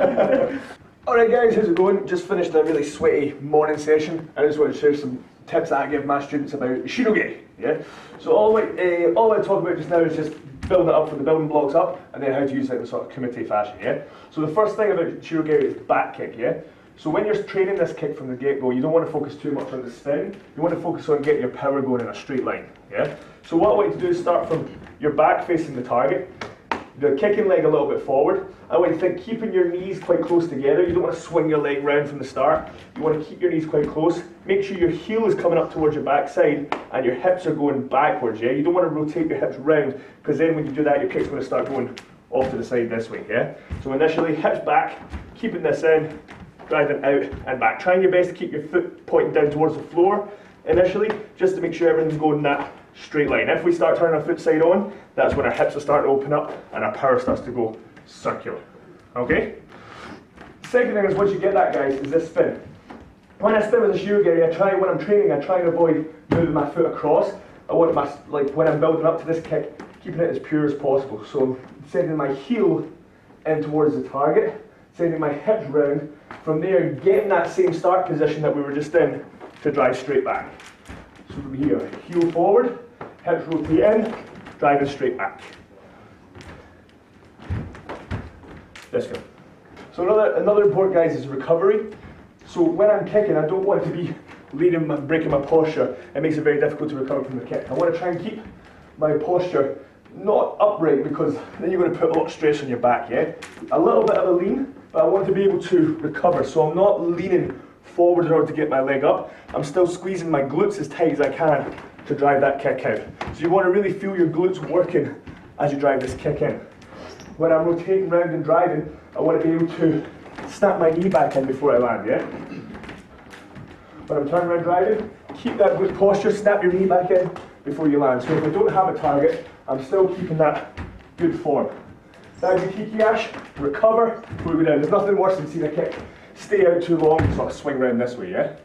Alright guys, how's it going? Just finished a really sweaty morning session. I just want to share some tips that I give my students about Ushiro Geri. Yeah? So all I talk about just now is just building it up from the building blocks up, and then how to use it in sort of kumite fashion. Yeah? So the first thing about Ushiro Geri is back kick. Yeah? So when you're training this kick from the get-go, you don't want to focus too much on the spin. You want to focus on getting your power going in a straight line. Yeah? So what I want you to do is start from your back facing the target, the kicking leg a little bit forward. I want you to think keeping your knees quite close together. You don't want to swing your leg round from the start. You want to keep your knees quite close. Make sure your heel is coming up towards your backside and your hips are going backwards. Yeah, you don't want to rotate your hips round, because then when you do that, your kick's going to start going off to the side this way. Yeah. So initially, hips back, keeping this in, driving out and back. Trying your best to keep your foot pointing down towards the floor initially, just to make sure everything's going in that straight line. If we start turning our foot side on, that's when our hips will start to open up and our power starts to go circular. Okay? Second thing is, once you get that, guys, is this spin. When I spin with a Ushiro Geri, when I'm training, I try and avoid moving my foot across. I want my, when I'm building up to this kick, keeping it as pure as possible. So I'm sending my heel in towards the target, sending my hips round. From there, getting that same start position that we were just in to drive straight back. So from here, heel forward, hips rotate in, driving straight back. This go. So another important, guys, is recovery. So when I'm kicking, I don't want to be leaning and breaking my posture. It makes it very difficult to recover from the kick. I want to try and keep my posture not upright, because then you're going to put a lot of stress on your back. Yeah, a little bit of a lean, but I want to be able to recover. So I'm not leaning forward in order to get my leg up. I'm still squeezing my glutes as tight as I can to drive that kick out. So you want to really feel your glutes working as you drive this kick in. When I'm rotating round and driving, I want to be able to snap my knee back in before I land, yeah? When I'm turning around driving, keep that good posture, snap your knee back in before you land. So if I don't have a target, I'm still keeping that good form. Now you kikiash, recover, move it down. There's nothing worse than seeing a kick stay out too long and sort of swing around this way, yeah?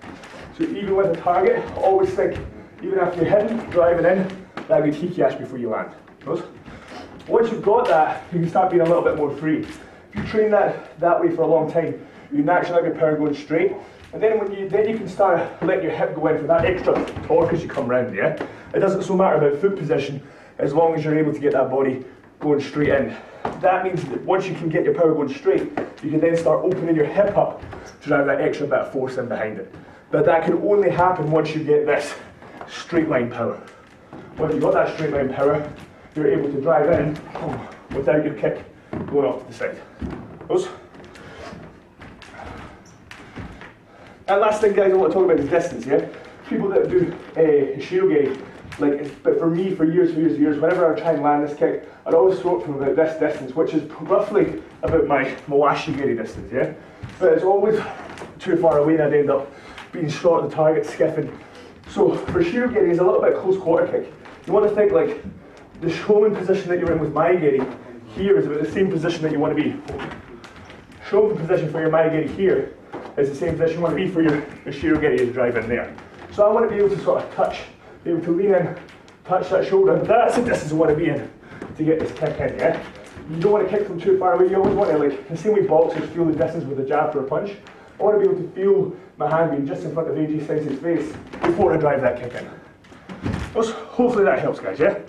So even with a target, always think, even after you're hitting, driving in, that good hikiash before you land. Once you've got that, you can start being a little bit more free. If you train that way for a long time, you naturally have your power going straight, and then you can start letting your hip go in for that extra torque as you come round, yeah? It doesn't so matter about foot position, as long as you're able to get that body going straight in. That means that once you can get your power going straight, you can then start opening your hip up to drive that extra bit of force in behind it. But that can only happen once you get this straight line power. Once you've got that straight line power, you're able to drive in without your kick going off to the side. Those. And last thing, guys, I want to talk about is distance, yeah? People that do Ushiro Geri, but for me, for years, whenever I try and land this kick, I'd always throw it from about this distance, which is roughly about my Mawashi Geri distance, yeah? But it's always too far away and I'd end up being short at the target, skiffing. So for Ushiro Geri, it's a little bit close quarter kick. You want to think like the showman position that you're in with Mai Geri here is about the same position that you want to be. Showman position for your Mai Geri here is the same position you want to be for your Ushiro Geri as you drive in there. So I want to be able to sort of touch, be able to lean in, touch that shoulder. That's the distance I want to be in to get this kick in, yeah? You don't want to kick from too far away. You always want to, like, the same way boxers feel the distance with a jab or a punch. I want to be able to feel my hand being just in front of AJ Sensei's face before I drive that kick in. Hopefully that helps, guys, yeah?